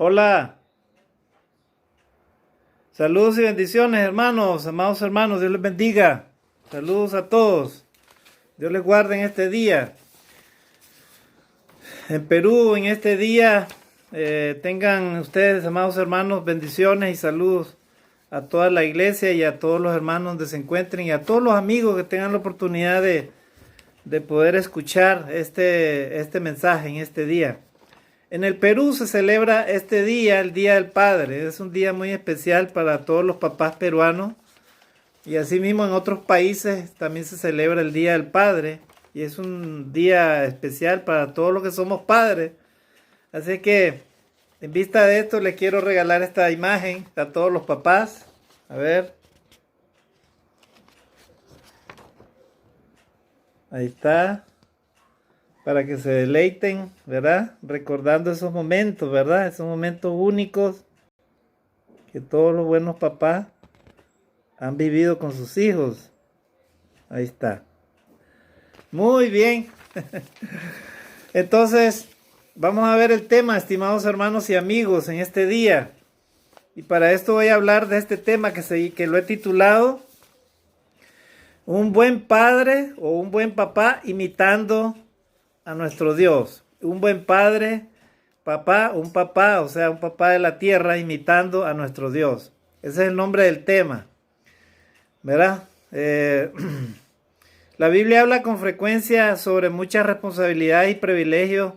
Hola, saludos y bendiciones hermanos, amados hermanos, Dios les bendiga. Saludos a todos, Dios les guarde en este día. En Perú, en este día, tengan ustedes, amados hermanos, bendiciones y saludos a toda la iglesia y a todos los hermanos donde se encuentren y a todos los amigos que tengan la oportunidad de poder escuchar este mensaje en este día. En el Perú se celebra este día, el Día del Padre. Es un día muy especial para todos los papás peruanos. Y asimismo en otros países también se celebra el Día del Padre. Y es un día especial para todos los que somos padres. Así que en vista de esto les quiero regalar esta imagen a todos los papás. A ver. Ahí está. Para que se deleiten, ¿verdad? Recordando esos momentos, ¿verdad? Esos momentos únicos que todos los buenos papás han vivido con sus hijos. Ahí está. Muy bien. Entonces, vamos a ver el tema, estimados hermanos y amigos, en este día. Y para esto voy a hablar de este tema que lo he titulado Un buen padre o un buen papá imitando a nuestro Dios. Un buen padre, un papá de la tierra imitando a nuestro Dios. Ese es el nombre del tema, ¿verdad? La Biblia habla con frecuencia sobre muchas responsabilidades y privilegios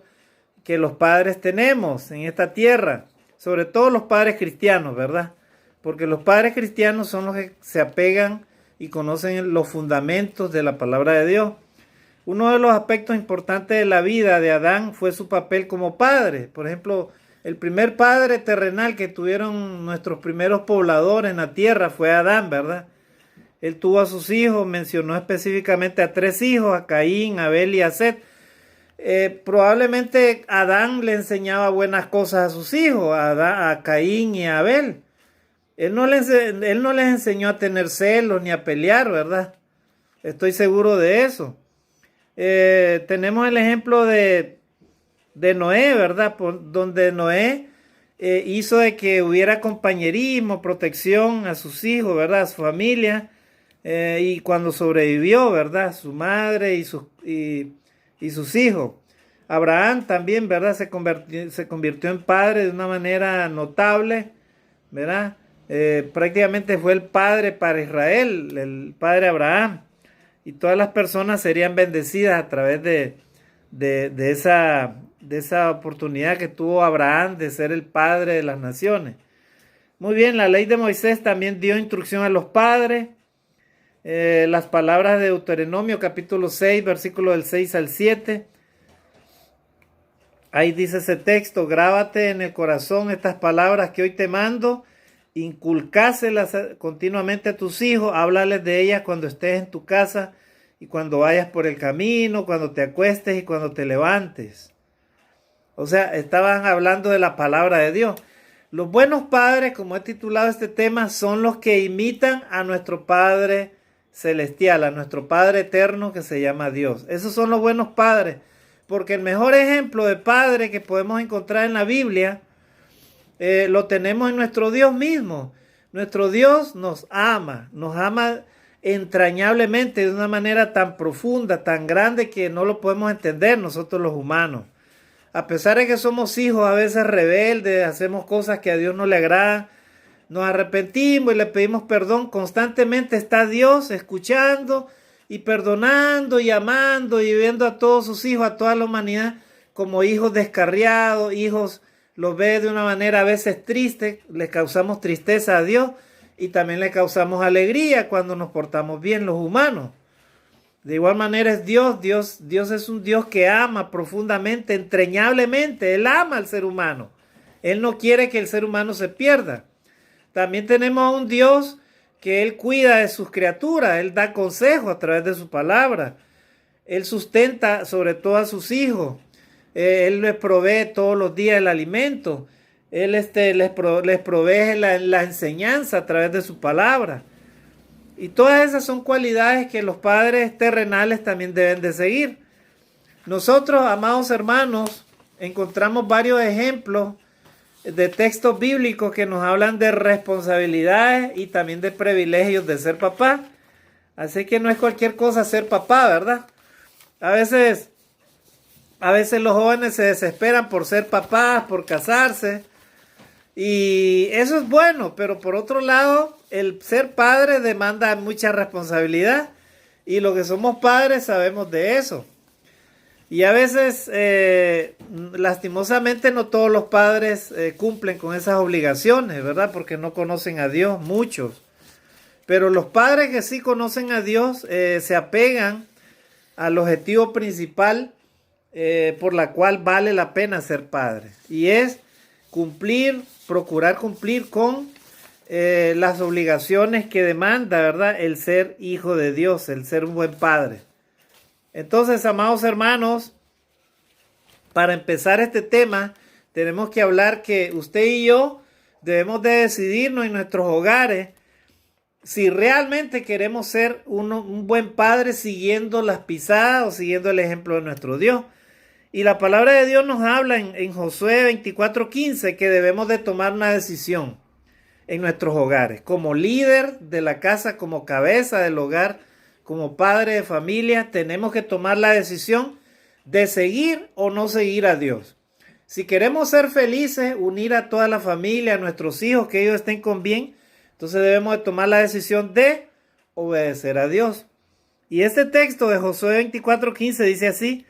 que los padres tenemos en esta tierra, sobre todo los padres cristianos, ¿verdad? Porque los padres cristianos son los que se apegan y conocen los fundamentos de la palabra de Dios. Uno de los aspectos importantes de la vida de Adán fue su papel como padre. Por ejemplo, el primer padre terrenal que tuvieron nuestros primeros pobladores en la tierra fue Adán, ¿verdad? Él tuvo a sus hijos, mencionó específicamente a 3 hijos, a Caín, a Abel y a Set. Probablemente Adán le enseñaba buenas cosas a sus hijos, a Caín y a Abel. Él no les enseñó a tener celos ni a pelear, ¿verdad? Estoy seguro de eso. Tenemos el ejemplo de Noé, ¿verdad? Donde Noé hizo de que hubiera compañerismo, protección a sus hijos, ¿verdad? A su familia. Y cuando sobrevivió, ¿verdad? Su madre y sus hijos. Abraham también, ¿verdad? Se convirtió en padre de una manera notable, ¿verdad? Prácticamente fue el padre para Israel, el padre Abraham. Y todas las personas serían bendecidas a través de esa oportunidad que tuvo Abraham de ser el padre de las naciones. Muy bien, la ley de Moisés también dio instrucción a los padres. Las palabras de Deuteronomio capítulo 6, versículos del 6 al 7. Ahí dice ese texto: grábate en el corazón estas palabras que hoy te mando, inculcáselas continuamente a tus hijos, háblales de ellas cuando estés en tu casa y cuando vayas por el camino, cuando te acuestes y cuando te levantes. O sea, estaban hablando de la palabra de Dios. Los buenos padres, como he titulado este tema, son los que imitan a nuestro Padre Celestial, a nuestro Padre Eterno que se llama Dios. Esos son los buenos padres, porque el mejor ejemplo de padre que podemos encontrar en la Biblia lo tenemos en nuestro Dios mismo. Nuestro Dios nos ama entrañablemente de una manera tan profunda, tan grande que no lo podemos entender nosotros los humanos. A pesar de que somos hijos a veces rebeldes, hacemos cosas que a Dios no le agradan, nos arrepentimos y le pedimos perdón, constantemente está Dios escuchando y perdonando y amando y viendo a todos sus hijos, a toda la humanidad como hijos descarriados, hijos. Los ve de una manera a veces triste, le causamos tristeza a Dios y también le causamos alegría cuando nos portamos bien los humanos. De igual manera es Dios es un Dios que ama profundamente, entrañablemente. Él ama al ser humano. Él no quiere que el ser humano se pierda. También tenemos a un Dios que Él cuida de sus criaturas. Él da consejo a través de su palabra. Él sustenta sobre todo a sus hijos. Él les provee todos los días el alimento. Él les provee la enseñanza a través de su palabra. Y todas esas son cualidades que los padres terrenales también deben de seguir. Nosotros, amados hermanos, encontramos varios ejemplos de textos bíblicos que nos hablan de responsabilidades y también de privilegios de ser papá. Así que no es cualquier cosa ser papá, ¿verdad? A veces los jóvenes se desesperan por ser papás, por casarse. Y eso es bueno, pero por otro lado, el ser padre demanda mucha responsabilidad. Y los que somos padres sabemos de eso. Y a veces, lastimosamente, no todos los padres cumplen con esas obligaciones, ¿verdad? Porque no conocen a Dios, muchos. Pero los padres que sí conocen a Dios se apegan al objetivo principal por la cual vale la pena ser padre. Y es procurar cumplir con las obligaciones que demanda, ¿verdad? El ser hijo de Dios, el ser un buen padre. Entonces, amados hermanos, para empezar este tema, tenemos que hablar que usted y yo debemos de decidirnos en nuestros hogares si realmente queremos ser un buen padre siguiendo las pisadas o siguiendo el ejemplo de nuestro Dios. Y la palabra de Dios nos habla en Josué 24:15 que debemos de tomar una decisión en nuestros hogares. Como líder de la casa, como cabeza del hogar, como padre de familia, tenemos que tomar la decisión de seguir o no seguir a Dios. Si queremos ser felices, unir a toda la familia, a nuestros hijos, que ellos estén con bien, entonces debemos de tomar la decisión de obedecer a Dios. Y este texto de Josué 24:15 dice así: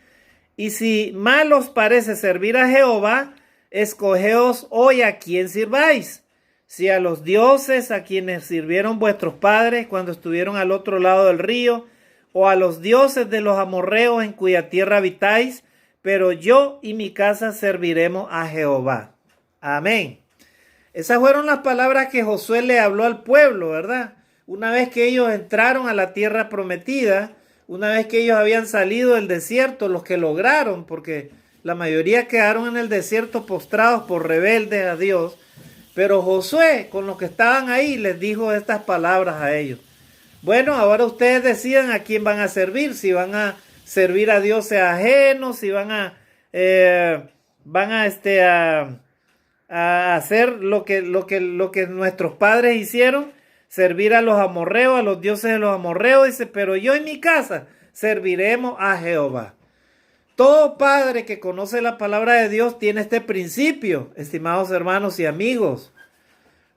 y si mal os parece servir a Jehová, escogeos hoy a quién sirváis. Si a los dioses a quienes sirvieron vuestros padres cuando estuvieron al otro lado del río, o a los dioses de los amorreos en cuya tierra habitáis, pero yo y mi casa serviremos a Jehová. Amén. Esas fueron las palabras que Josué le habló al pueblo, ¿verdad? Una vez que ellos entraron a la tierra prometida, una vez que ellos habían salido del desierto, los que lograron, porque la mayoría quedaron en el desierto postrados por rebeldes a Dios, pero Josué, con los que estaban ahí, les dijo estas palabras a ellos. Bueno, ahora ustedes decidan a quién van a servir, si van a servir a dioses ajenos, si van a hacer lo que nuestros padres hicieron, servir a los amorreos, a los dioses de los amorreos. Dice, pero yo en mi casa serviremos a Jehová. Todo padre que conoce la palabra de Dios tiene este principio, estimados hermanos y amigos.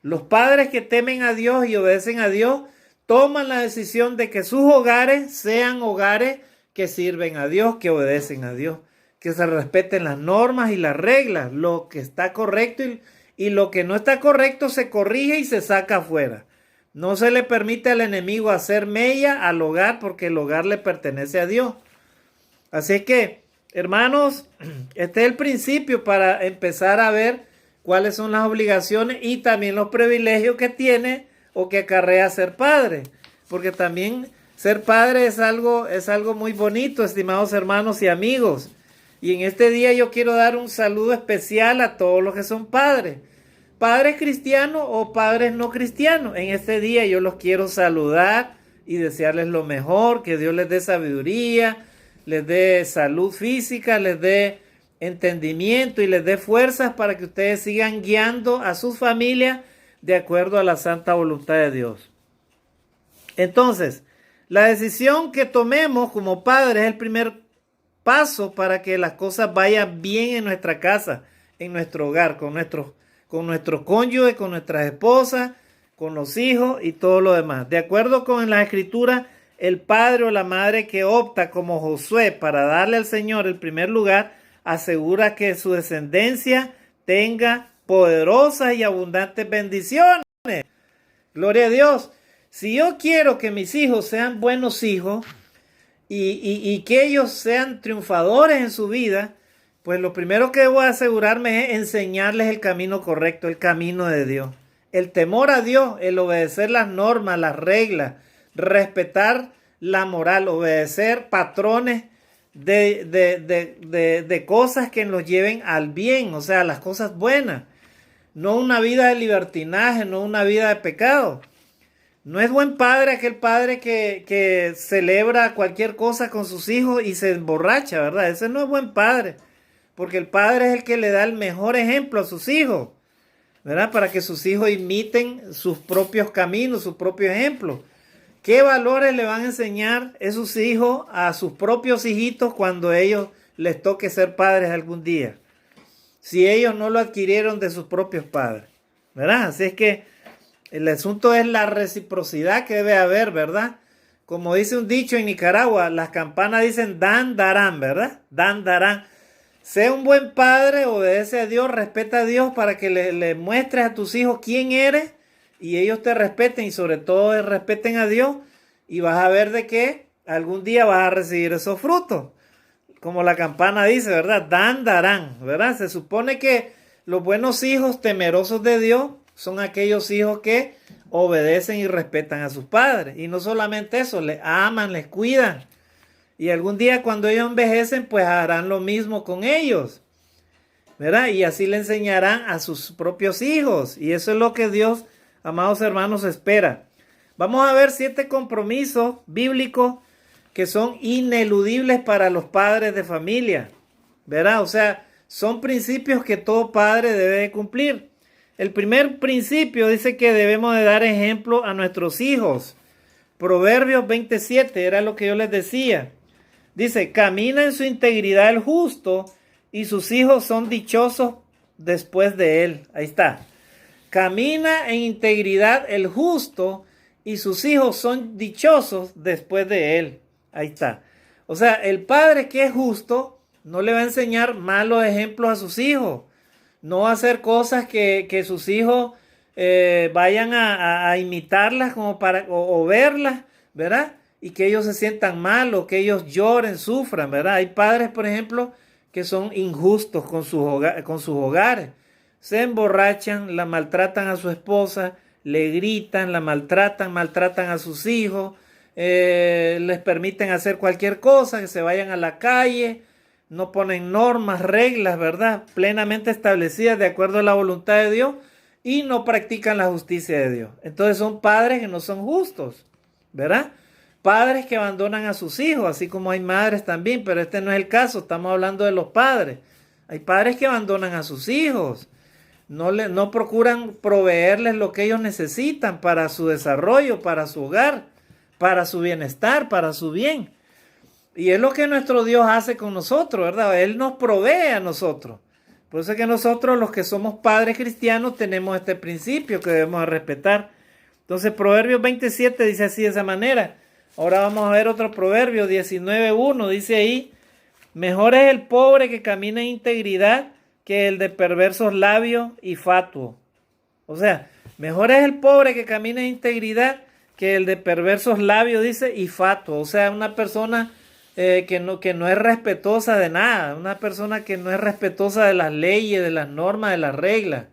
Los padres que temen a Dios y obedecen a Dios toman la decisión de que sus hogares sean hogares que sirven a Dios, que obedecen a Dios, que se respeten las normas y las reglas, lo que está correcto y lo que no está correcto se corrige y se saca afuera. No se le permite al enemigo hacer mella al hogar porque el hogar le pertenece a Dios. Así que, hermanos, este es el principio para empezar a ver cuáles son las obligaciones y también los privilegios que tiene o que acarrea ser padre. Porque también ser padre es algo muy bonito, estimados hermanos y amigos. Y en este día yo quiero dar un saludo especial a todos los que son padres. Padres cristianos o padres no cristianos. En este día yo los quiero saludar y desearles lo mejor, que Dios les dé sabiduría, les dé salud física, les dé entendimiento y les dé fuerzas para que ustedes sigan guiando a sus familias de acuerdo a la santa voluntad de Dios. Entonces, la decisión que tomemos como padres es el primer paso para que las cosas vayan bien en nuestra casa, en nuestro hogar, con nuestros cónyuges, con nuestras esposas, con los hijos y todo lo demás. De acuerdo con la Escritura, el padre o la madre que opta como Josué para darle al Señor el primer lugar, asegura que su descendencia tenga poderosas y abundantes bendiciones. Gloria a Dios. Si yo quiero que mis hijos sean buenos hijos y que ellos sean triunfadores en su vida, pues lo primero que debo asegurarme es enseñarles el camino correcto, el camino de Dios. El temor a Dios, el obedecer las normas, las reglas, respetar la moral, obedecer patrones de cosas que nos lleven al bien, o sea, las cosas buenas. No una vida de libertinaje, no una vida de pecado. No es buen padre aquel padre que celebra cualquier cosa con sus hijos y se emborracha, ¿verdad? Ese no es buen padre, porque el padre es el que le da el mejor ejemplo a sus hijos. ¿verdad? Para que sus hijos imiten sus propios caminos, sus propios ejemplos. ¿Qué valores le van a enseñar esos hijos a sus propios hijitos cuando ellos les toque ser padres algún día? Si ellos no lo adquirieron de sus propios padres, ¿verdad? Así es que el asunto es la reciprocidad que debe haber, ¿verdad? Como dice un dicho en Nicaragua, las campanas dicen dan, darán, ¿verdad? Dan, darán. Sé un buen padre, obedece a Dios, respeta a Dios para que le muestres a tus hijos quién eres y ellos te respeten y sobre todo respeten a Dios y vas a ver de que algún día vas a recibir esos frutos. Como la campana dice, ¿verdad? Dan, darán, ¿verdad? Se supone que los buenos hijos temerosos de Dios son aquellos hijos que obedecen y respetan a sus padres. Y no solamente eso, les aman, les cuidan. Y algún día cuando ellos envejecen, pues harán lo mismo con ellos, ¿verdad? Y así le enseñarán a sus propios hijos. Y eso es lo que Dios, amados hermanos, espera. Vamos a ver 7 compromisos bíblicos que son ineludibles para los padres de familia, ¿verdad? O sea, son principios que todo padre debe de cumplir. El primer principio dice que debemos de dar ejemplo a nuestros hijos. Proverbios 27, era lo que yo les decía. Dice, camina en su integridad el justo y sus hijos son dichosos después de él. Ahí está. Camina en integridad el justo y sus hijos son dichosos después de él. Ahí está. O sea, el padre que es justo no le va a enseñar malos ejemplos a sus hijos. No va a hacer cosas que sus hijos vayan a imitarlas como para, o verlas, ¿verdad? Y que ellos se sientan mal o que ellos lloren, sufran, ¿verdad? Hay padres, por ejemplo, que son injustos con sus hogares. Se emborrachan, la maltratan a su esposa, le gritan, la maltratan a sus hijos, les permiten hacer cualquier cosa, que se vayan a la calle, no ponen normas, reglas, ¿verdad? Plenamente establecidas de acuerdo a la voluntad de Dios y no practican la justicia de Dios. Entonces son padres que no son justos, ¿verdad? Padres que abandonan a sus hijos, así como hay madres también, pero este no es el caso, estamos hablando de los padres. Hay padres que abandonan a sus hijos, no procuran proveerles lo que ellos necesitan para su desarrollo, para su hogar, para su bienestar, para su bien. Y es lo que nuestro Dios hace con nosotros, ¿verdad? Él nos provee a nosotros. Por eso es que nosotros, los que somos padres cristianos, tenemos este principio que debemos respetar. Entonces, Proverbios 27 dice así de esa manera. Ahora vamos a ver otro proverbio, 19:1, dice ahí, mejor es el pobre que camina en integridad que el de perversos labios y fatuo. O sea, mejor es el pobre que camina en integridad que el de perversos labios, dice, y fatuo. O sea, una persona que no es respetuosa de nada, una persona que no es respetuosa de las leyes, de las normas, de las reglas.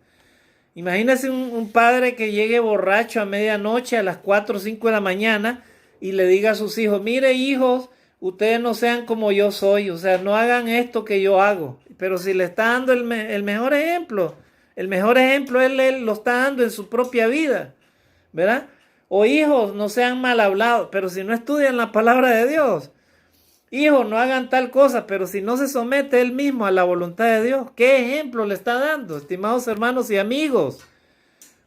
Imagínese un padre que llegue borracho a medianoche a las 4 o 5 de la mañana y le diga a sus hijos, mire hijos, ustedes no sean como yo soy, o sea, no hagan esto que yo hago. Pero si le está dando el mejor ejemplo él lo está dando en su propia vida, ¿verdad? O hijos, no sean mal hablados, pero si no estudian la palabra de Dios. Hijos, no hagan tal cosa, pero si no se somete él mismo a la voluntad de Dios, ¿qué ejemplo le está dando, estimados hermanos y amigos?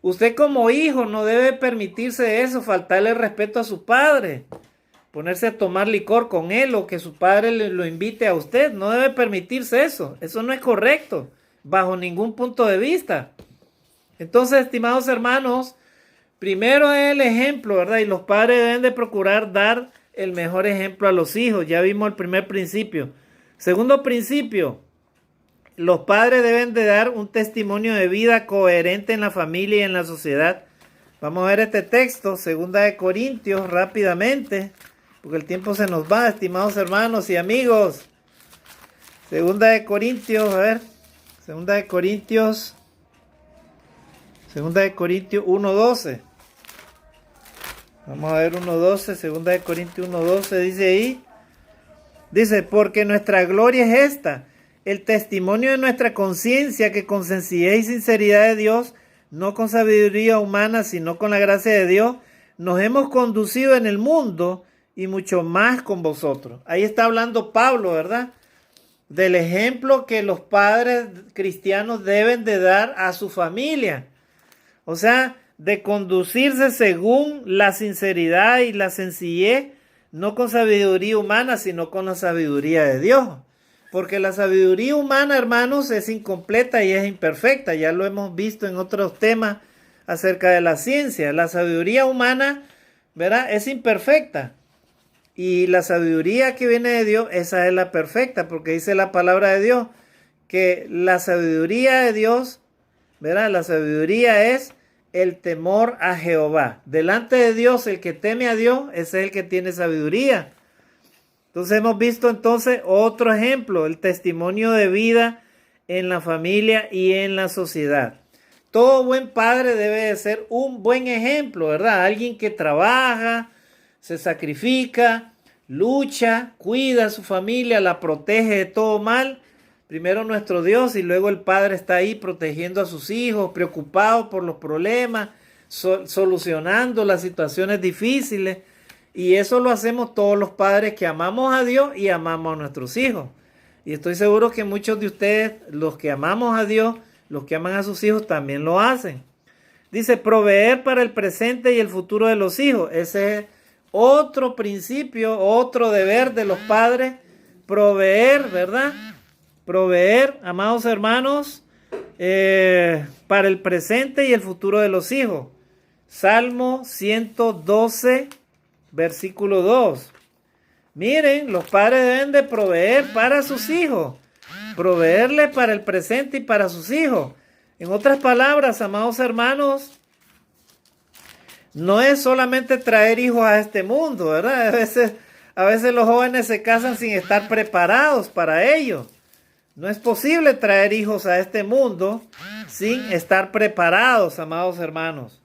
Usted como hijo no debe permitirse eso, faltarle respeto a su padre, ponerse a tomar licor con él o que su padre lo invite a usted. No debe permitirse eso. Eso no es correcto, bajo ningún punto de vista. Entonces, estimados hermanos, primero es el ejemplo, ¿verdad? Y los padres deben de procurar dar el mejor ejemplo a los hijos. Ya vimos el primer principio. Segundo principio, los padres deben de dar un testimonio de vida coherente en la familia y en la sociedad. Vamos a ver este texto, 2 Corintios, rápidamente, porque el tiempo se nos va, estimados hermanos y amigos. 2 Corintios, a ver, 2 Corintios 1:12. Vamos a ver 1:12, 2 Corintios 1:12, dice ahí. Dice, porque nuestra gloria es esta, el testimonio de nuestra conciencia, que con sencillez y sinceridad de Dios, no con sabiduría humana, sino con la gracia de Dios, nos hemos conducido en el mundo y mucho más con vosotros. Ahí está hablando Pablo, ¿verdad? Del ejemplo que los padres cristianos deben de dar a su familia. O sea, de conducirse según la sinceridad y la sencillez, no con sabiduría humana, sino con la sabiduría de Dios. Porque la sabiduría humana, hermanos, es incompleta y es imperfecta. Ya lo hemos visto en otros temas acerca de la ciencia. La sabiduría humana, ¿verdad?, es imperfecta. Y la sabiduría que viene de Dios, esa es la perfecta, porque dice la palabra de Dios que la sabiduría de Dios, ¿verdad?, la sabiduría es el temor a Jehová. Delante de Dios, el que teme a Dios, ese es el que tiene sabiduría. Entonces hemos visto entonces otro ejemplo, el testimonio de vida en la familia y en la sociedad. Todo buen padre debe de ser un buen ejemplo, ¿verdad? Alguien que trabaja, se sacrifica, lucha, cuida a su familia, la protege de todo mal. Primero nuestro Dios y luego el Padre está ahí protegiendo a sus hijos, preocupado por los problemas, solucionando las situaciones difíciles. Y eso lo hacemos todos los padres que amamos a Dios y amamos a nuestros hijos. Y estoy seguro que muchos de ustedes, los que amamos a Dios, los que aman a sus hijos, también lo hacen. Dice, proveer para el presente y el futuro de los hijos. Ese es otro principio, otro deber de los padres. Proveer, ¿verdad? Proveer, amados hermanos, para el presente y el futuro de los hijos. Salmo 112, versículo 2. Miren, los padres deben de proveer para sus hijos. Proveerle para el presente y para sus hijos. En otras palabras, amados hermanos, no es solamente traer hijos a este mundo, ¿verdad? A veces los jóvenes se casan sin estar preparados para ello. No es posible traer hijos a este mundo sin estar preparados, amados hermanos.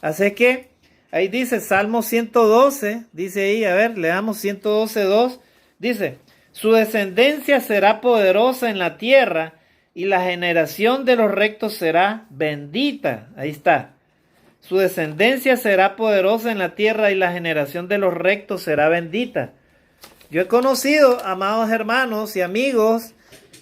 Así que ahí dice Salmo 112, dice ahí, a ver, leamos 112:2, dice, su descendencia será poderosa en la tierra y la generación de los rectos será bendita. Ahí está. Su descendencia será poderosa en la tierra y la generación de los rectos será bendita. Yo he conocido, amados hermanos y amigos,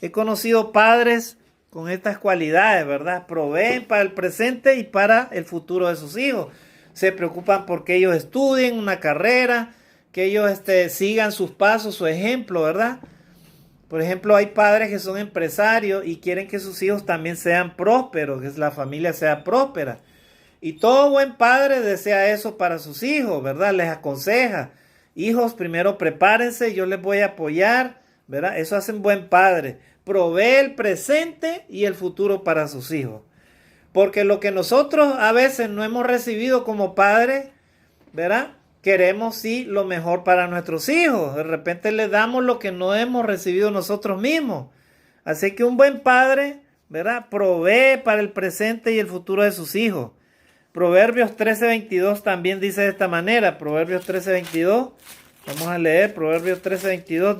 he conocido padres con estas cualidades, ¿verdad? Proveen para el presente y para el futuro de sus hijos. Se preocupan porque ellos estudien una carrera, que ellos sigan sus pasos, su ejemplo, ¿verdad? Por ejemplo, hay padres que son empresarios y quieren que sus hijos también sean prósperos, que la familia sea próspera. Y todo buen padre desea eso para sus hijos, ¿verdad? Les aconseja, hijos, primero prepárense, yo les voy a apoyar, ¿verdad? Eso hace un buen padre. Provee el presente y el futuro para sus hijos. Porque lo que nosotros a veces no hemos recibido como padres, ¿verdad? Queremos sí lo mejor para nuestros hijos. De repente les damos lo que no hemos recibido nosotros mismos. Así que un buen padre, ¿verdad?, provee para el presente y el futuro de sus hijos. Proverbios 13:22 también dice de esta manera. Proverbios 13:22. Vamos a leer. Proverbios 13:22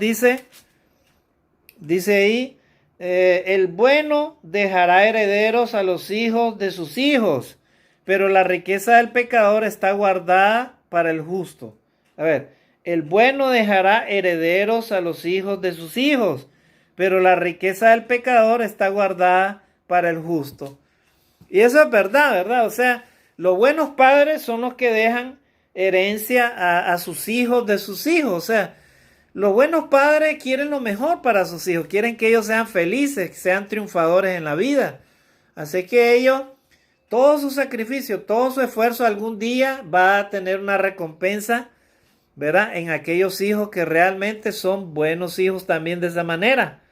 dice ahí, el bueno dejará herederos a los hijos de sus hijos, pero la riqueza del pecador está guardada para el justo. A ver, el bueno dejará herederos a los hijos de sus hijos, pero la riqueza del pecador está guardada para el justo. Y eso es verdad, ¿verdad? O sea, los buenos padres son los que dejan herencia a sus hijos de sus hijos. O sea, los buenos padres quieren lo mejor para sus hijos, quieren que ellos sean felices, que sean triunfadores en la vida. Así que ellos, todo su sacrificio, todo su esfuerzo algún día va a tener una recompensa, ¿verdad?, en aquellos hijos que realmente son buenos hijos también de esa manera,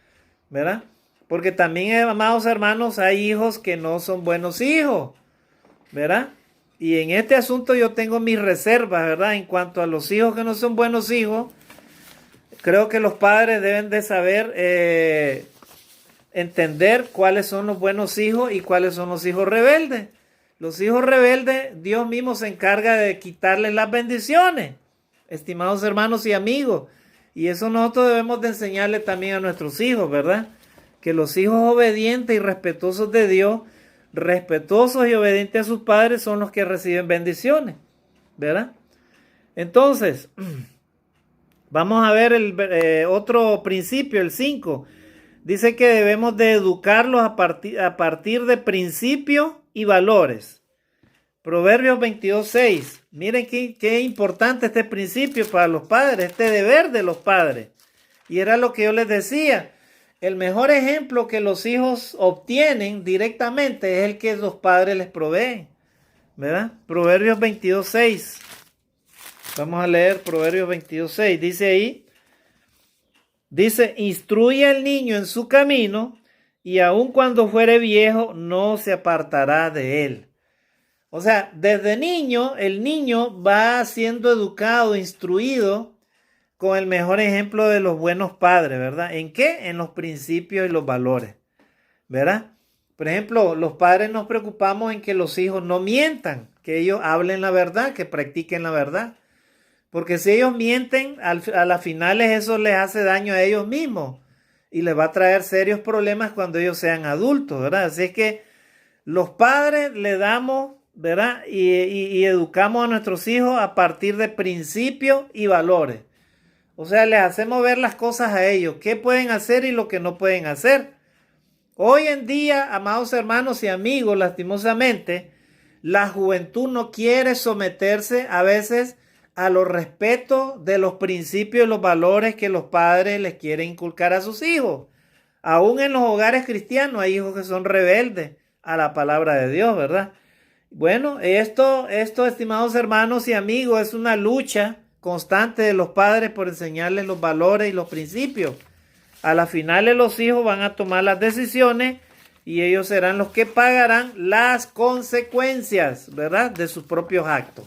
¿verdad? Porque también, amados hermanos, hay hijos que no son buenos hijos, ¿verdad? Y en este asunto yo tengo mis reservas, ¿verdad? En cuanto a los hijos que no son buenos hijos, creo que los padres deben de saber entender cuáles son los buenos hijos y cuáles son los hijos rebeldes. Los hijos rebeldes, Dios mismo se encarga de quitarles las bendiciones, estimados hermanos y amigos. Y eso nosotros debemos de enseñarle también a nuestros hijos, ¿verdad? Que los hijos obedientes y respetuosos de Dios, respetuosos y obedientes a sus padres, son los que reciben bendiciones, ¿verdad? Entonces, vamos a ver el otro principio, el 5. Dice que debemos de educarlos a partir de principios y valores. Proverbios 22:6. Miren qué importante este principio para los padres, este deber de los padres. Y era lo que yo les decía. El mejor ejemplo que los hijos obtienen directamente es el que los padres les proveen. ¿Verdad? Proverbios 22:6. Vamos a leer Proverbios 22:6. Dice ahí. Dice, instruye al niño en su camino y aun cuando fuere viejo no se apartará de él. O sea, desde niño, el niño va siendo educado, instruido con el mejor ejemplo de los buenos padres, ¿verdad? ¿En qué? En los principios y los valores, ¿verdad? Por ejemplo, los padres nos preocupamos en que los hijos no mientan, que ellos hablen la verdad, que practiquen la verdad. Porque si ellos mienten, a las finales eso les hace daño a ellos mismos y les va a traer serios problemas cuando ellos sean adultos, ¿verdad? Así es que los padres le damos, ¿verdad? Y educamos a nuestros hijos a partir de principios y valores. O sea, les hacemos ver las cosas a ellos, qué pueden hacer y lo que no pueden hacer. Hoy en día, amados hermanos y amigos, lastimosamente, la juventud no quiere someterse a veces a los respetos de los principios y los valores que los padres les quieren inculcar a sus hijos. Aún en los hogares cristianos hay hijos que son rebeldes a la palabra de Dios, ¿verdad? Bueno, esto, estimados hermanos y amigos, es una lucha constante de los padres por enseñarles los valores y los principios. A la final los hijos van a tomar las decisiones y ellos serán los que pagarán las consecuencias, ¿verdad?, de sus propios actos.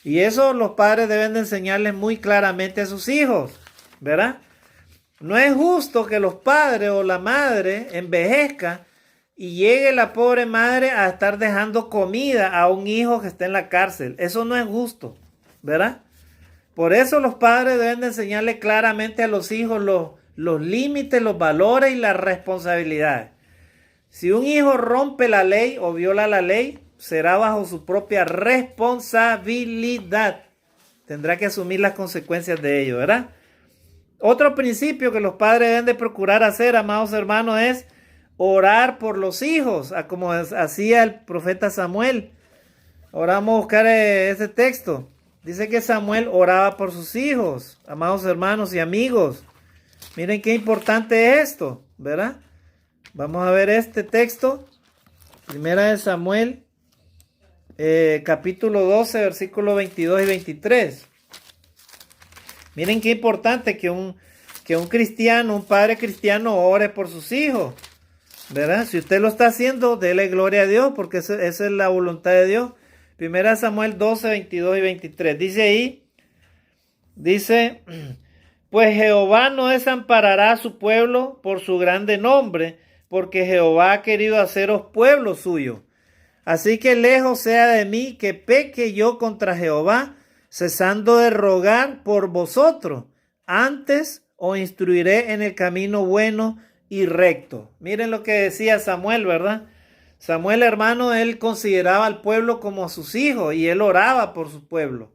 Y eso los padres deben de enseñarles muy claramente a sus hijos, ¿verdad? No es justo que los padres o la madre envejezca y llegue la pobre madre a estar dejando comida a un hijo que está en la cárcel. Eso no es justo, ¿verdad? Por eso los padres deben de enseñarle claramente a los hijos los límites, los valores y las responsabilidades. Si un hijo rompe la ley o viola la ley, será bajo su propia responsabilidad. Tendrá que asumir las consecuencias de ello, ¿verdad? Otro principio que los padres deben de procurar hacer, amados hermanos, es orar por los hijos, como hacía el profeta Samuel. Ahora vamos a buscar ese texto. Dice que Samuel oraba por sus hijos, amados hermanos y amigos. Miren qué importante es esto, ¿verdad? Vamos a ver este texto. Primera de Samuel, capítulo 12, versículos 22 y 23. Miren qué importante que un cristiano, un padre cristiano ore por sus hijos, ¿verdad? Si usted lo está haciendo, dele gloria a Dios, porque esa es la voluntad de Dios. Primera Samuel 12, 22 y 23. Dice ahí, pues Jehová no desamparará a su pueblo por su grande nombre, porque Jehová ha querido haceros pueblo suyo. Así que lejos sea de mí que peque yo contra Jehová, cesando de rogar por vosotros. Antes os instruiré en el camino bueno y recto. Miren lo que decía Samuel, ¿verdad? Samuel, hermano, él consideraba al pueblo como a sus hijos y él oraba por su pueblo.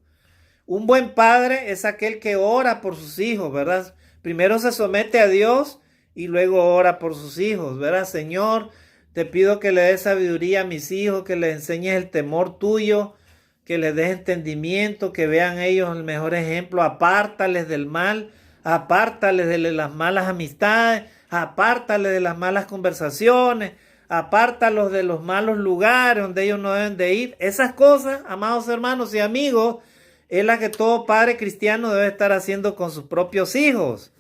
Un buen padre es aquel que ora por sus hijos, ¿verdad? Primero se somete a Dios y luego ora por sus hijos, ¿verdad? Señor, te pido que le des sabiduría a mis hijos, que les enseñes el temor tuyo, que les des entendimiento, que vean ellos el mejor ejemplo. Apártales del mal, apártales de las malas amistades, apártales de las malas conversaciones, apártalos de los malos lugares donde ellos no deben de ir. Esas cosas, amados hermanos y amigos, es la que todo padre cristiano debe estar haciendo con sus propios hijos,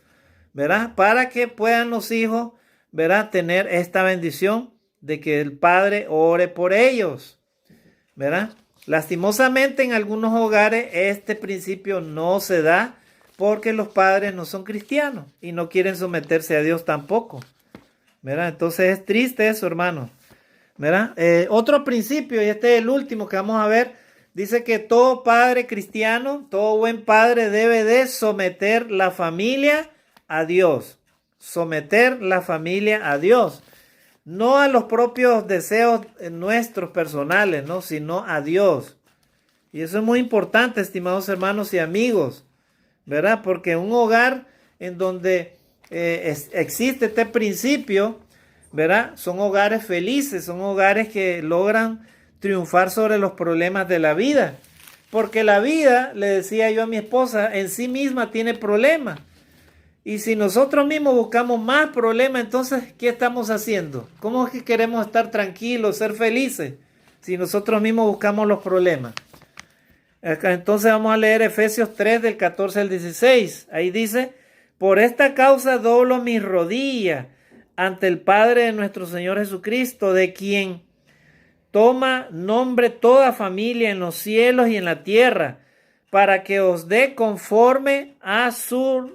¿verdad? Para que puedan los hijos, ¿verdad?, tener esta bendición de que el padre ore por ellos, ¿verdad? Lastimosamente en algunos hogares este principio no se da porque los padres no son cristianos y no quieren someterse a Dios tampoco, ¿verdad? Entonces es triste eso, hermano, ¿verdad? Otro principio, y este es el último que vamos a ver, dice que todo padre cristiano, todo buen padre debe de someter la familia a Dios. Someter la familia a Dios. No a los propios deseos nuestros personales, ¿no?, sino a Dios. Y eso es muy importante, estimados hermanos y amigos, ¿verdad? Porque un hogar en donde existe este principio, ¿verdad?, son hogares felices, son hogares que logran triunfar sobre los problemas de la vida. Porque la vida, le decía yo a mi esposa, en sí misma tiene problemas. Y si nosotros mismos buscamos más problemas, entonces, ¿qué estamos haciendo? ¿Cómo es que queremos estar tranquilos, ser felices, si nosotros mismos buscamos los problemas? Entonces vamos a leer Efesios 3 del 14 al 16. Ahí dice: por esta causa doblo mis rodillas ante el Padre de nuestro Señor Jesucristo, de quien toma nombre toda familia en los cielos y en la tierra, para que os dé conforme a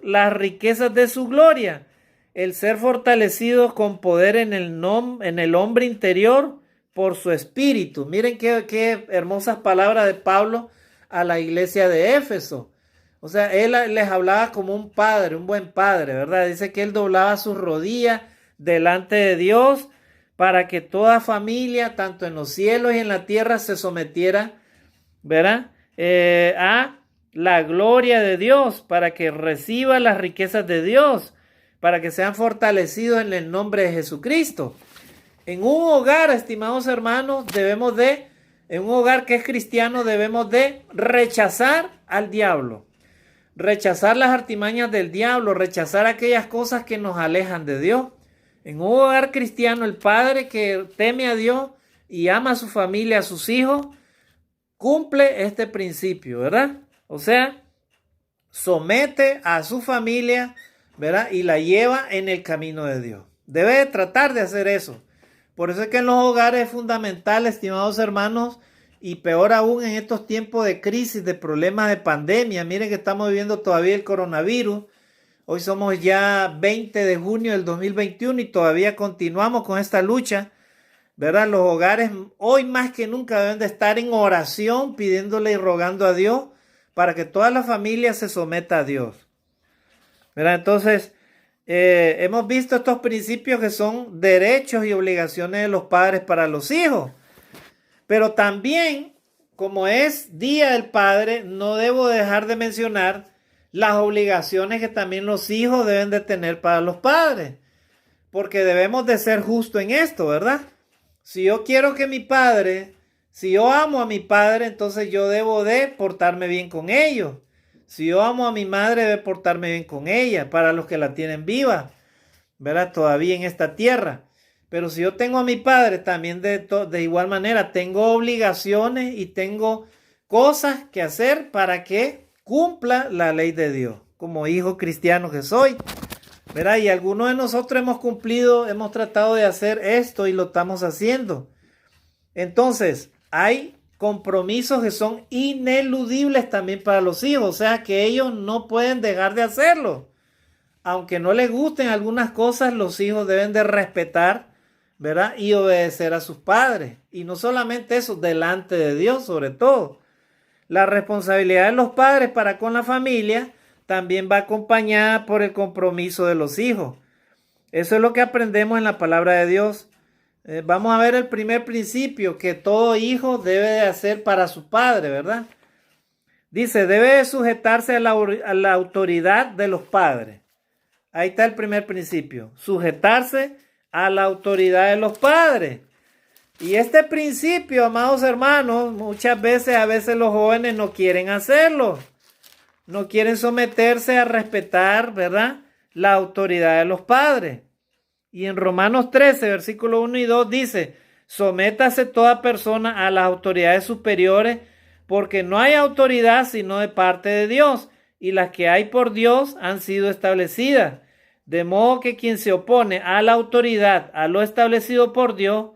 las riquezas de su gloria, el ser fortalecidos con poder en el hombre interior por su espíritu. Miren qué hermosas palabras de Pablo a la iglesia de Éfeso. O sea, él les hablaba como un padre, un buen padre, ¿verdad? Dice que él doblaba sus rodillas delante de Dios para que toda familia, tanto en los cielos y en la tierra, se sometiera, ¿verdad? A la gloria de Dios, para que reciba las riquezas de Dios, para que sean fortalecidos en el nombre de Jesucristo. En un hogar, estimados hermanos, en un hogar que es cristiano, debemos de rechazar al diablo, rechazar las artimañas del diablo, rechazar aquellas cosas que nos alejan de Dios. En un hogar cristiano, el padre que teme a Dios y ama a su familia, a sus hijos, cumple este principio, ¿verdad? O sea, somete a su familia, ¿verdad? Y la lleva en el camino de Dios. Debe tratar de hacer eso. Por eso es que en los hogares es fundamental, estimados hermanos, y peor aún en estos tiempos de crisis, de problemas de pandemia. Miren que estamos viviendo todavía el coronavirus. Hoy somos ya 20 de junio del 2021 y todavía continuamos con esta lucha, ¿verdad? Los hogares hoy más que nunca deben de estar en oración, pidiéndole y rogando a Dios para que toda la familia se someta a Dios, ¿verdad? Entonces, hemos visto estos principios que son derechos y obligaciones de los padres para los hijos. Pero también, como es Día del Padre, no debo dejar de mencionar las obligaciones que también los hijos deben de tener para los padres. Porque debemos de ser justos en esto, ¿verdad? Si yo quiero que si yo amo a mi padre, entonces yo debo de portarme bien con ellos. Si yo amo a mi madre, debo portarme bien con ella, para los que la tienen viva, ¿verdad? Todavía en esta tierra. Pero si yo tengo a mi padre, también de igual manera tengo obligaciones y tengo cosas que hacer para que cumpla la ley de Dios, como hijo cristiano que soy, ¿verdad? Y algunos de nosotros hemos cumplido, hemos tratado de hacer esto y lo estamos haciendo. Entonces, hay compromisos que son ineludibles también para los hijos, o sea que ellos no pueden dejar de hacerlo. Aunque no les gusten algunas cosas, los hijos deben de respetar, ¿verdad? Y obedecer a sus padres. Y no solamente eso, delante de Dios sobre todo. La responsabilidad de los padres para con la familia también va acompañada por el compromiso de los hijos. Eso es lo que aprendemos en la palabra de Dios. Vamos a ver el primer principio que todo hijo debe de hacer para su padre, ¿verdad? Dice, debe de sujetarse a la autoridad de los padres. Ahí está el primer principio, sujetarse a la autoridad de los padres. Y este principio, amados hermanos, muchas veces, a veces los jóvenes no quieren hacerlo. No quieren someterse a respetar, ¿verdad?, la autoridad de los padres. Y en Romanos 13, versículo 1 y 2 dice, sométase toda persona a las autoridades superiores, porque no hay autoridad sino de parte de Dios, y las que hay por Dios han sido establecidas. De modo que quien se opone a la autoridad, a lo establecido por Dios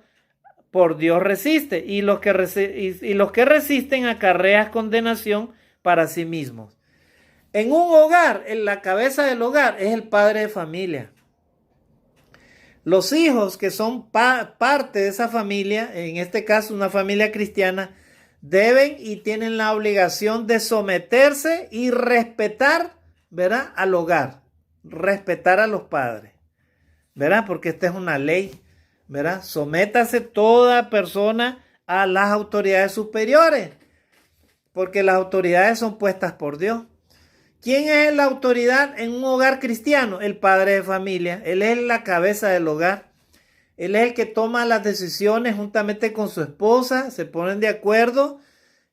resiste, y los que resisten acarrean condenación para sí mismos. En un hogar, en la cabeza del hogar, es el padre de familia. Los hijos que son parte de esa familia, en este caso una familia cristiana, deben y tienen la obligación de someterse y respetar, ¿verdad?, al hogar, respetar a los padres, ¿verdad? Porque esta es una ley, ¿verdad? Sométase toda persona a las autoridades superiores, porque las autoridades son puestas por Dios. ¿Quién es la autoridad en un hogar cristiano? El padre de familia. Él es la cabeza del hogar. Él es el que toma las decisiones juntamente con su esposa, se ponen de acuerdo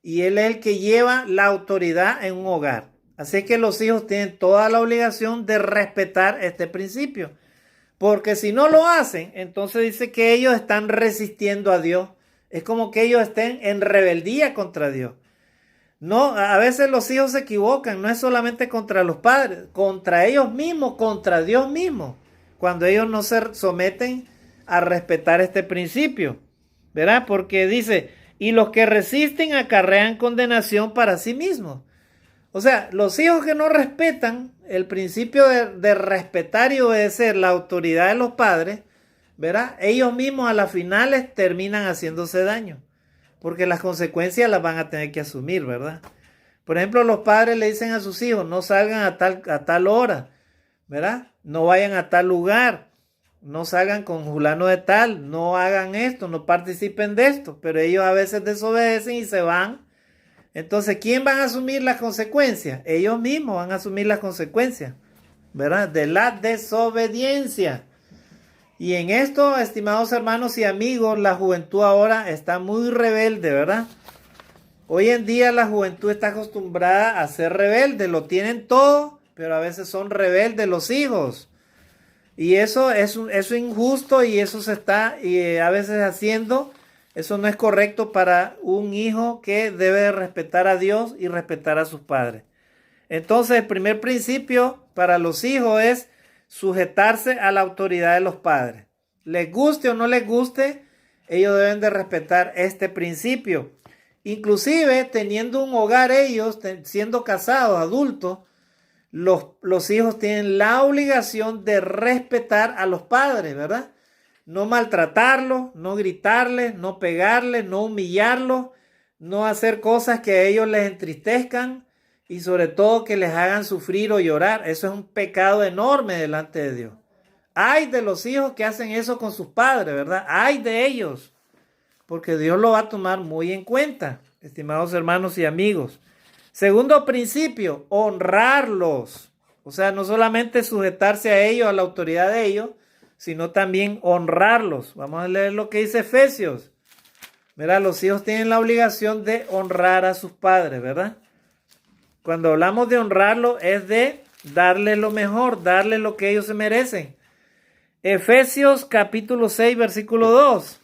y él es el que lleva la autoridad en un hogar. Así que los hijos tienen toda la obligación de respetar este principio. Porque si no lo hacen, entonces dice que ellos están resistiendo a Dios. Es como que ellos estén en rebeldía contra Dios. No, a veces los hijos se equivocan, no es solamente contra los padres, contra ellos mismos, contra Dios mismo, cuando ellos no se someten a respetar este principio, ¿verdad? Porque dice, y los que resisten acarrean condenación para sí mismos. O sea, los hijos que no respetan el principio de respetar y obedecer la autoridad de los padres, ¿verdad? Ellos mismos a las finales terminan haciéndose daño, porque las consecuencias las van a tener que asumir, ¿verdad? Por ejemplo, los padres le dicen a sus hijos, no salgan a tal hora, ¿verdad? No vayan a tal lugar, no salgan con fulano de tal, no hagan esto, no participen de esto, pero ellos a veces desobedecen y se van. Entonces, ¿quién van a asumir las consecuencias? Ellos mismos van a asumir las consecuencias, ¿verdad? De la desobediencia. Y en esto, estimados hermanos y amigos, la juventud ahora está muy rebelde, ¿verdad? Hoy en día la juventud está acostumbrada a ser rebelde, lo tienen todo, pero a veces son rebeldes los hijos. Y eso es injusto y eso se está a veces haciendo. Eso no es correcto para un hijo que debe respetar a Dios y respetar a sus padres. Entonces, el primer principio para los hijos es sujetarse a la autoridad de los padres. Les guste o no les guste, ellos deben de respetar este principio. Inclusive, teniendo un hogar ellos, siendo casados, adultos, los hijos tienen la obligación de respetar a los padres, ¿verdad? No maltratarlos, no gritarles, no pegarles, no humillarlos, no hacer cosas que a ellos les entristezcan y sobre todo que les hagan sufrir o llorar. Eso es un pecado enorme delante de Dios. Ay de los hijos que hacen eso con sus padres, ¿verdad? Ay de ellos, porque Dios lo va a tomar muy en cuenta, estimados hermanos y amigos. Segundo principio, honrarlos. O sea, no solamente sujetarse a ellos, a la autoridad de ellos, sino también honrarlos. Vamos a leer lo que dice Efesios. Mira, los hijos tienen la obligación de honrar a sus padres, ¿verdad? Cuando hablamos de honrarlo es de darles lo mejor, darles lo que ellos se merecen. Efesios capítulo 6, versículo 2.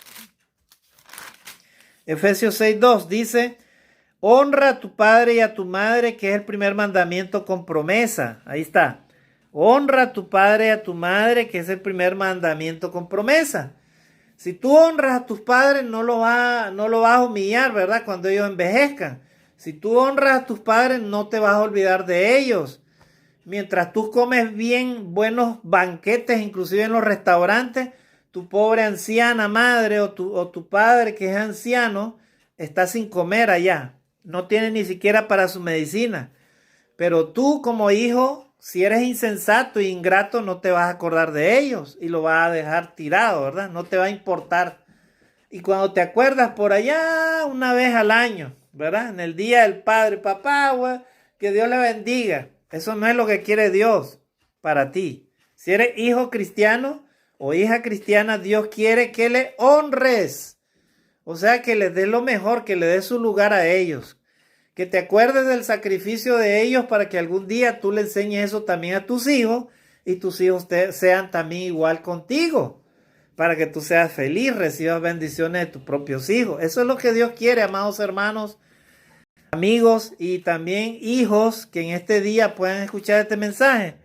Efesios 6, 2 dice, honra a tu padre y a tu madre, que es el primer mandamiento con promesa. Ahí está. Honra a tu padre y a tu madre, que es el primer mandamiento con promesa. Si tú honras a tus padres, no lo vas a humillar, ¿verdad? Cuando ellos envejezcan. Si tú honras a tus padres, no te vas a olvidar de ellos. Mientras tú comes bien, buenos banquetes, inclusive en los restaurantes, tu pobre anciana madre o tu padre que es anciano, está sin comer allá. No tiene ni siquiera para su medicina. Pero tú como hijo, si eres insensato e ingrato, no te vas a acordar de ellos y lo vas a dejar tirado, ¿verdad? No te va a importar. Y cuando te acuerdas por allá una vez al año, ¿verdad? En el día del padre, papá, güey, que Dios le bendiga. Eso no es lo que quiere Dios para ti. Si eres hijo cristiano o hija cristiana, Dios quiere que le honres. O sea, que les des lo mejor, que le des su lugar a ellos. Que te acuerdes del sacrificio de ellos para que algún día tú le enseñes eso también a tus hijos y tus hijos sean también igual contigo. Para que tú seas feliz, recibas bendiciones de tus propios hijos. Eso es lo que Dios quiere, amados hermanos, amigos y también hijos que en este día puedan escuchar este mensaje.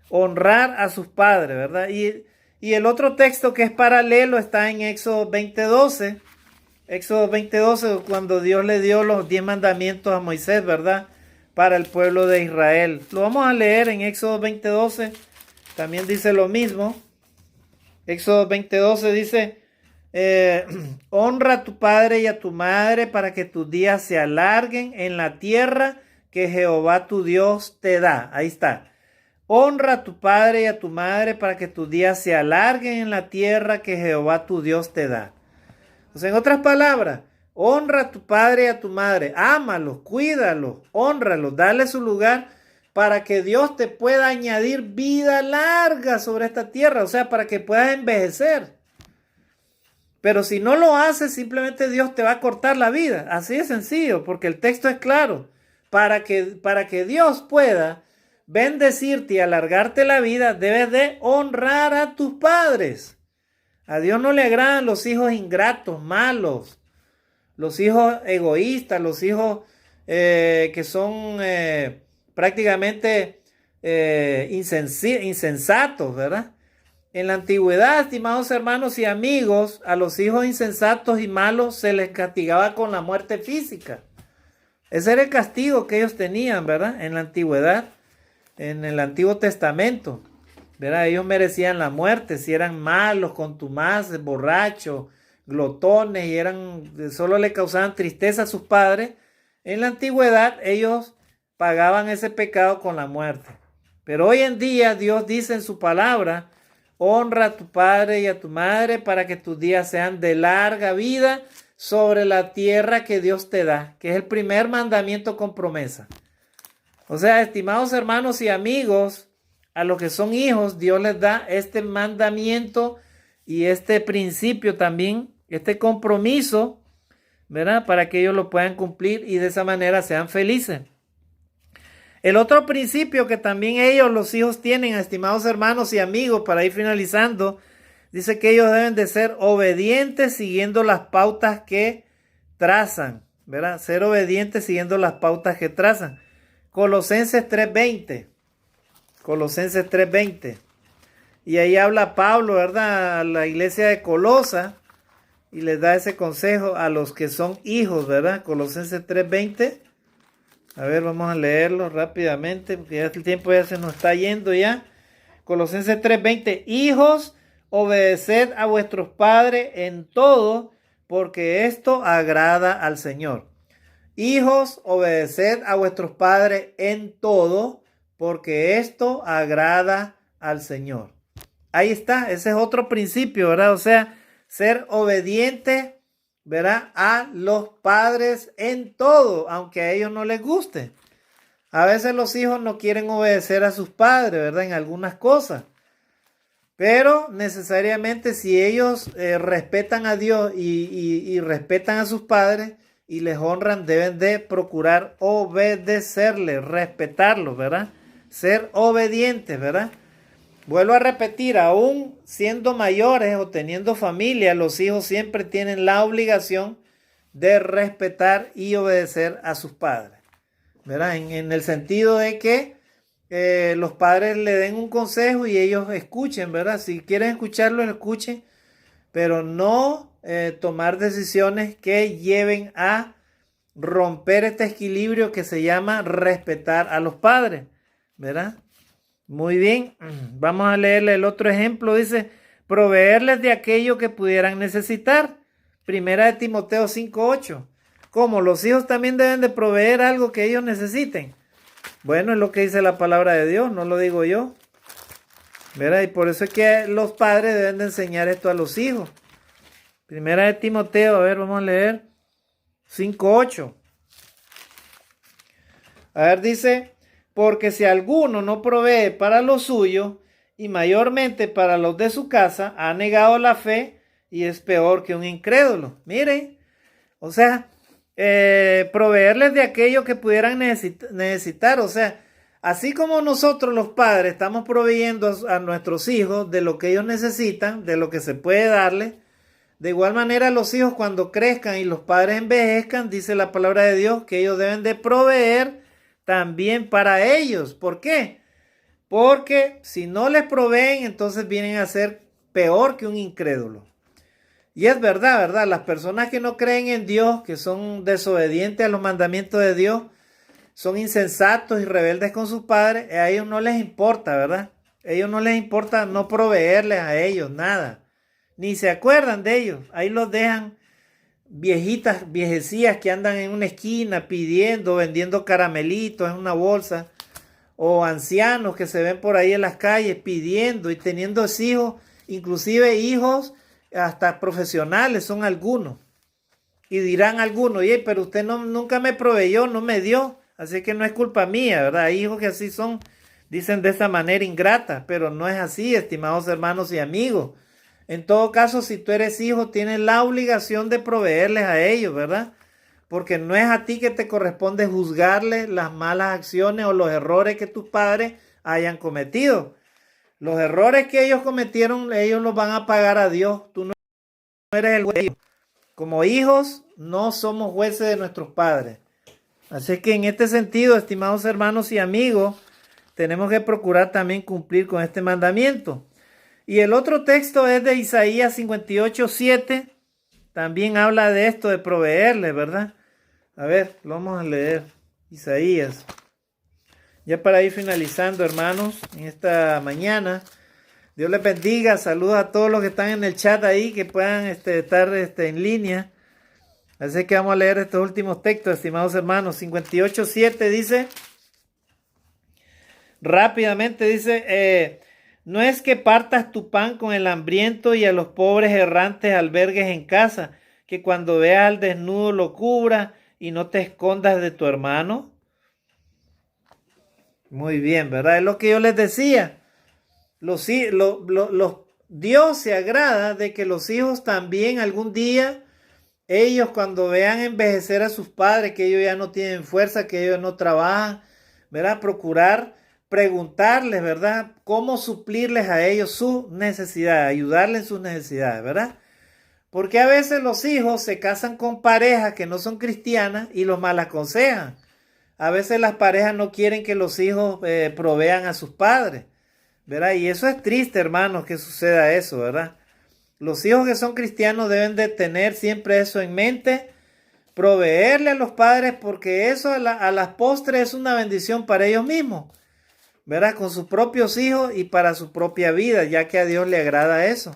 Honrar a sus padres, ¿verdad? Y el otro texto que es paralelo está en Éxodo 20:12. Éxodo 20:12, cuando Dios le dio los 10 mandamientos a Moisés, ¿verdad? Para el pueblo de Israel. Lo vamos a leer en Éxodo 20:12. También dice lo mismo. Éxodo 20:12 dice, honra a tu padre y a tu madre para que tus días se alarguen en la tierra que Jehová tu Dios te da. Ahí está. Honra a tu padre y a tu madre para que tus días se alarguen en la tierra que Jehová tu Dios te da. O sea, en otras palabras, honra a tu padre y a tu madre, ámalos, cuídalos, honralos, dale su lugar para que Dios te pueda añadir vida larga sobre esta tierra, o sea, para que puedas envejecer. Pero si no lo haces, simplemente Dios te va a cortar la vida. Así de sencillo, porque el texto es claro. Para que Dios pueda bendecirte y alargarte la vida, debes de honrar a tus padres. A Dios no le agradan los hijos ingratos, malos, los hijos egoístas, los hijos que son prácticamente insensatos, ¿verdad? En la antigüedad, estimados hermanos y amigos, a los hijos insensatos y malos se les castigaba con la muerte física. Ese era el castigo que ellos tenían, ¿verdad? En la antigüedad, en el Antiguo Testamento, ¿verdad? Ellos merecían la muerte si eran malos, contumaces, borrachos, glotones y solo le causaban tristeza a sus padres. En la antigüedad ellos pagaban ese pecado con la muerte. Pero hoy en día Dios dice en su palabra: honra a tu padre y a tu madre para que tus días sean de larga vida sobre la tierra que Dios te da, que es el primer mandamiento con promesa. O sea, estimados hermanos y amigos, a los que son hijos, Dios les da este mandamiento y este principio también, este compromiso, ¿verdad? Para que ellos lo puedan cumplir y de esa manera sean felices. El otro principio que también ellos, los hijos, tienen, estimados hermanos y amigos, para ir finalizando, dice que ellos deben de ser obedientes siguiendo las pautas que trazan, ¿verdad? Ser obedientes siguiendo las pautas que trazan. Colosenses 3:20. Colosenses 3:20. Y ahí habla Pablo, ¿verdad? A la iglesia de Colosa y les da ese consejo a los que son hijos, ¿verdad? Colosenses 3:20. A ver, vamos a leerlo rápidamente, porque ya el tiempo ya se nos está yendo ya. Colosenses 3:20. Hijos, obedeced a vuestros padres en todo, porque esto agrada al Señor. Hijos, obedeced a vuestros padres en todo, porque esto agrada al Señor. Ahí está, ese es otro principio, ¿verdad? O sea, ser obediente, ¿verdad? A los padres en todo, aunque a ellos no les guste. A veces los hijos no quieren obedecer a sus padres, ¿verdad? En algunas cosas. Pero necesariamente si ellos respetan a Dios y respetan a sus padres y les honran, deben de procurar obedecerles, respetarlos, ¿verdad? Ser obedientes, ¿verdad? Vuelvo a repetir, aún siendo mayores o teniendo familia, los hijos siempre tienen la obligación de respetar y obedecer a sus padres, ¿verdad? En el sentido de que los padres le den un consejo y ellos escuchen, ¿verdad? Si quieren escucharlo, escuchen, pero no tomar decisiones que lleven a romper este equilibrio que se llama respetar a los padres, ¿verdad? Muy bien, vamos a leerle el otro ejemplo. Dice, proveerles de aquello que pudieran necesitar. Primera de Timoteo 5:8. Como los hijos también deben de proveer algo que ellos necesiten. Bueno, es lo que dice la palabra de Dios, no lo digo yo. ¿Verdad? Y por eso es que los padres deben de enseñar esto a los hijos. Primera de Timoteo, a ver, vamos a leer 5:8. A ver, dice, porque si alguno no provee para los suyos y mayormente para los de su casa, ha negado la fe y es peor que un incrédulo. Miren, o sea, proveerles de aquello que pudieran necesitar. O sea, así como nosotros los padres estamos proveyendo a nuestros hijos de lo que ellos necesitan, de lo que se puede darles, de igual manera los hijos cuando crezcan y los padres envejezcan, dice la palabra de Dios que ellos deben de proveer también para ellos. ¿Por qué? Porque si no les proveen, entonces vienen a ser peor que un incrédulo. Y es verdad, ¿verdad? Las personas que no creen en Dios, que son desobedientes a los mandamientos de Dios, son insensatos y rebeldes con sus padres, a ellos no les importa, ¿verdad? A ellos no les importa no proveerles a ellos nada. Ni se acuerdan de ellos. Ahí los dejan viejecillas que andan en una esquina pidiendo, vendiendo caramelitos en una bolsa, o ancianos que se ven por ahí en las calles pidiendo y teniendo hijos, inclusive hijos hasta profesionales son algunos. Y dirán algunos, oye, pero usted nunca me proveyó, no me dio, así que no es culpa mía, ¿verdad? Hay hijos que así son, dicen de esa manera ingrata, pero no es así, estimados hermanos y amigos. En todo caso, si tú eres hijo, tienes la obligación de proveerles a ellos, ¿verdad? Porque no es a ti que te corresponde juzgarles las malas acciones o los errores que tus padres hayan cometido. Los errores que ellos cometieron, ellos los van a pagar a Dios. Tú no eres el juez. Como hijos, no somos jueces de nuestros padres. Así que en este sentido, estimados hermanos y amigos, tenemos que procurar también cumplir con este mandamiento. Y el otro texto es de Isaías 58:7. También habla de esto, de proveerle, ¿verdad? A ver, lo vamos a leer. Isaías. Ya para ir finalizando, hermanos, en esta mañana. Dios les bendiga. Saludos a todos los que están en el chat ahí, que puedan estar en línea. Así que vamos a leer estos últimos textos, estimados hermanos. 58:7 dice, rápidamente dice, no es que partas tu pan con el hambriento y a los pobres errantes albergues en casa, que cuando veas al desnudo lo cubras y no te escondas de tu hermano. Muy bien, ¿verdad? Es lo que yo les decía. Dios se agrada de que los hijos también algún día, ellos cuando vean envejecer a sus padres, que ellos ya no tienen fuerza, que ellos no trabajan, ¿verdad? Procurar preguntarles, ¿verdad? Cómo suplirles a ellos su necesidad, ayudarles en sus necesidades, ¿verdad? Porque a veces los hijos se casan con parejas que no son cristianas y los mal aconsejan. A veces las parejas no quieren que los hijos provean a sus padres, ¿verdad? Y eso es triste, hermanos, que suceda eso, ¿verdad? Los hijos que son cristianos deben de tener siempre eso en mente, proveerle a los padres, porque eso a las postres es una bendición para ellos mismos, ¿verdad? Con sus propios hijos y para su propia vida, ya que a Dios le agrada eso.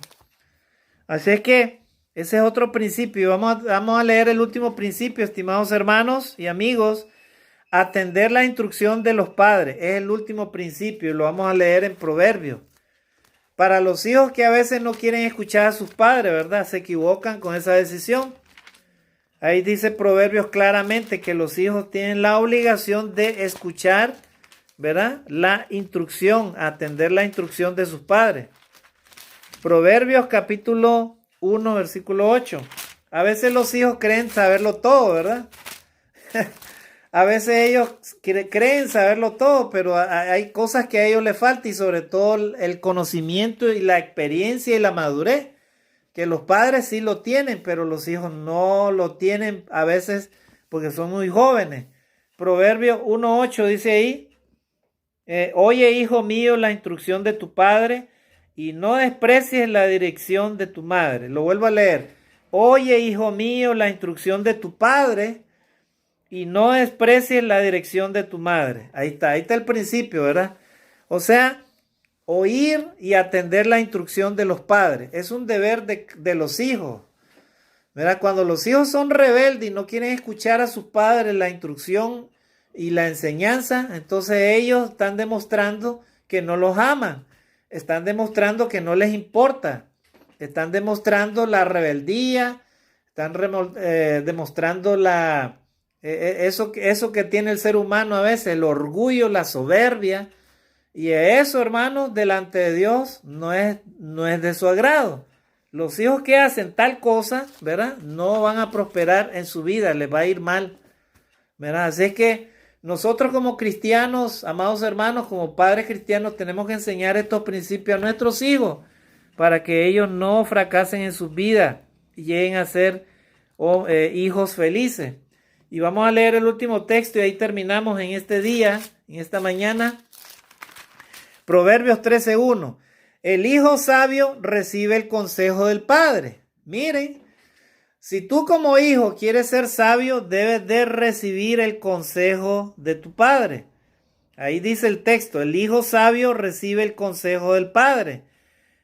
Así es que ese es otro principio. Vamos a leer el último principio, estimados hermanos y amigos. Atender la instrucción de los padres es el último principio y lo vamos a leer en Proverbios. Para los hijos que a veces no quieren escuchar a sus padres, ¿verdad? Se equivocan con esa decisión. Ahí dice Proverbios claramente que los hijos tienen la obligación de escuchar, ¿verdad? La instrucción, atender la instrucción de sus padres. Proverbios capítulo 1, versículo 8. A veces los hijos creen saberlo todo, ¿verdad? A veces ellos creen saberlo todo, pero hay cosas que a ellos les faltan y sobre todo el conocimiento y la experiencia y la madurez, que los padres sí lo tienen, pero los hijos no lo tienen a veces porque son muy jóvenes. Proverbios 1:8 dice ahí, oye, hijo mío, la instrucción de tu padre y no desprecies la dirección de tu madre. Lo vuelvo a leer. Oye, hijo mío, la instrucción de tu padre y no desprecies la dirección de tu madre. Ahí está el principio, ¿verdad? O sea, oír y atender la instrucción de los padres. Es un deber de los hijos, ¿verdad? Cuando los hijos son rebeldes y no quieren escuchar a sus padres la instrucción y la enseñanza, entonces ellos están demostrando que no los aman. Están demostrando que no les importa. Están demostrando la rebeldía. Están demostrando eso que tiene el ser humano a veces, el orgullo, la soberbia. Y eso, hermanos, delante de Dios no es de su agrado. Los hijos que hacen tal cosa, ¿verdad? No van a prosperar en su vida, les va a ir mal, ¿verdad? Así es que nosotros como cristianos, amados hermanos, como padres cristianos, tenemos que enseñar estos principios a nuestros hijos para que ellos no fracasen en sus vidas y lleguen a ser hijos felices. Y vamos a leer el último texto y ahí terminamos en este día, en esta mañana. Proverbios 13:1. El hijo sabio recibe el consejo del padre. Miren, si tú como hijo quieres ser sabio, debes de recibir el consejo de tu padre. Ahí dice el texto, el hijo sabio recibe el consejo del padre.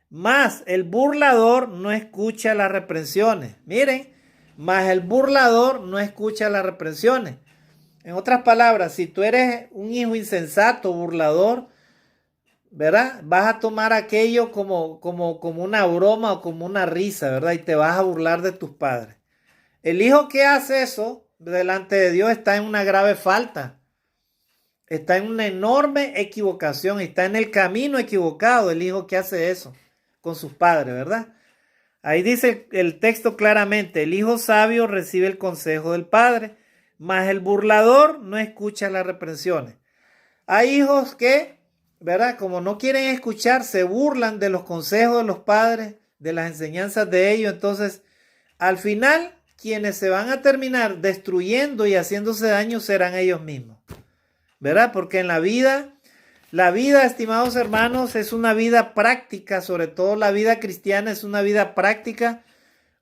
Mas el burlador no escucha las reprensiones. Miren, mas el burlador no escucha las reprensiones. En otras palabras, si tú eres un hijo insensato, burlador, ¿verdad? Vas a tomar aquello como una broma o como una risa, ¿verdad? Y te vas a burlar de tus padres. El hijo que hace eso delante de Dios está en una grave falta. Está en una enorme equivocación. Está en el camino equivocado el hijo que hace eso con sus padres, ¿verdad? Ahí dice el texto claramente, el hijo sabio recibe el consejo del padre, mas el burlador no escucha las reprensiones. Hay hijos que, ¿verdad? Como no quieren escuchar, se burlan de los consejos de los padres, de las enseñanzas de ellos. Entonces, al final, quienes se van a terminar destruyendo y haciéndose daño serán ellos mismos, ¿verdad? Porque en la vida, estimados hermanos, es una vida práctica, sobre todo la vida cristiana es una vida práctica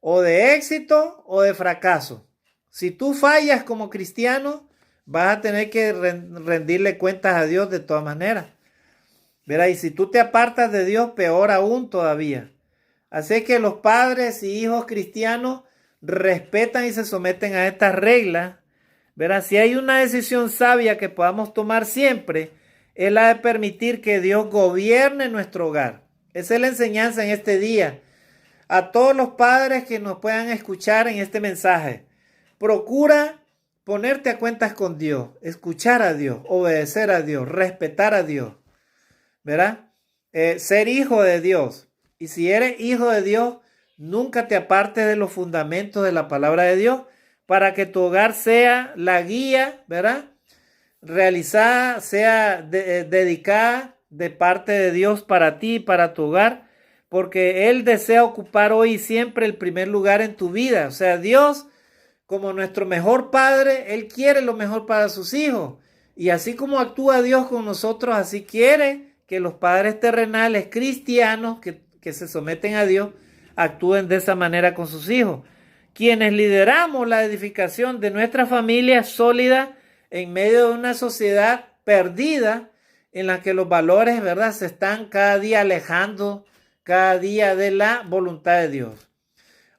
o de éxito o de fracaso. Si tú fallas como cristiano, vas a tener que rendirle cuentas a Dios de todas maneras, ¿verdad? Y si tú te apartas de Dios, peor aún todavía. Así que los padres y hijos cristianos respetan y se someten a estas reglas, ¿verdad? Si hay una decisión sabia que podamos tomar siempre, es la de permitir que Dios gobierne nuestro hogar. Esa es la enseñanza en este día. A todos los padres que nos puedan escuchar en este mensaje, procura ponerte a cuentas con Dios, escuchar a Dios, obedecer a Dios, respetar a Dios, ¿verdad? Ser hijo de Dios. Y si eres hijo de Dios, nunca te apartes de los fundamentos de la palabra de Dios para que tu hogar sea la guía, ¿verdad? Realizada, sea dedicada de parte de Dios para ti y para tu hogar, porque Él desea ocupar hoy y siempre el primer lugar en tu vida. O sea, Dios, como nuestro mejor padre, Él quiere lo mejor para sus hijos. Y así como actúa Dios con nosotros, así quiere que los padres terrenales cristianos que se someten a Dios actúen de esa manera con sus hijos. Quienes lideramos la edificación de nuestra familia sólida en medio de una sociedad perdida en la que los valores, ¿verdad?, se están cada día alejando, cada día de la voluntad de Dios.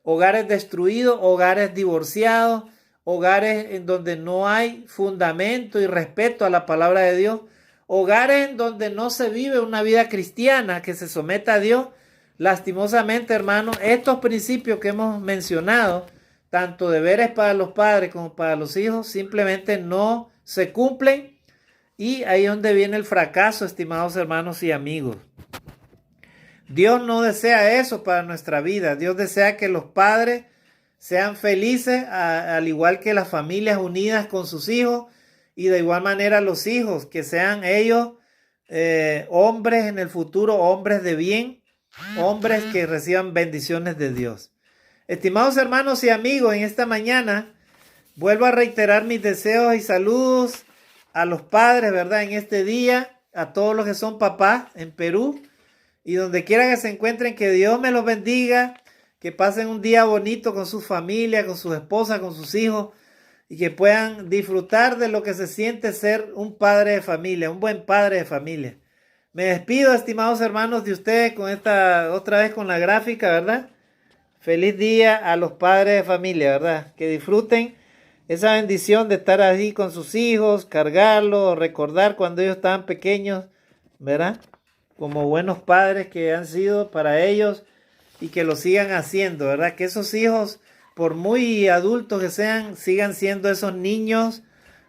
Hogares destruidos, hogares divorciados, hogares en donde no hay fundamento y respeto a la palabra de Dios, hogares en donde no se vive una vida cristiana que se someta a Dios. Lastimosamente, hermanos, estos principios que hemos mencionado, tanto deberes para los padres como para los hijos, simplemente no se cumplen, y ahí es donde viene el fracaso, estimados hermanos y amigos. Dios no desea eso para nuestra vida. Dios desea que los padres sean felices, al igual que las familias unidas con sus hijos, y de igual manera los hijos, que sean ellos hombres en el futuro, hombres de bien, hombres que reciban bendiciones de Dios. Estimados hermanos y amigos, en esta mañana vuelvo a reiterar mis deseos y saludos a los padres, ¿verdad? En este día, a todos los que son papás en Perú y donde quiera que se encuentren, que Dios me los bendiga, que pasen un día bonito con su familia, con sus esposas, con sus hijos, y que puedan disfrutar de lo que se siente ser un padre de familia, un buen padre de familia. Me despido, estimados hermanos, de ustedes con otra vez con la gráfica, ¿verdad? Feliz día a los padres de familia, ¿verdad? Que disfruten esa bendición de estar ahí con sus hijos, cargarlos, recordar cuando ellos estaban pequeños, ¿verdad? Como buenos padres que han sido para ellos y que lo sigan haciendo, ¿verdad? Que esos hijos, por muy adultos que sean, sigan siendo esos niños,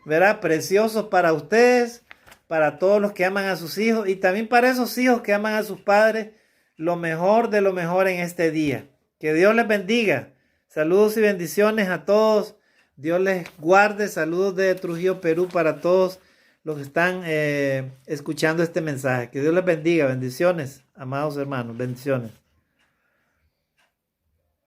¿verdad? Preciosos para ustedes, para todos los que aman a sus hijos y también para esos hijos que aman a sus padres, lo mejor de lo mejor en este día. Que Dios les bendiga. Saludos y bendiciones a todos. Dios les guarde. Saludos de Trujillo, Perú, para todos los que están escuchando este mensaje. Que Dios les bendiga. Bendiciones, amados hermanos. Bendiciones.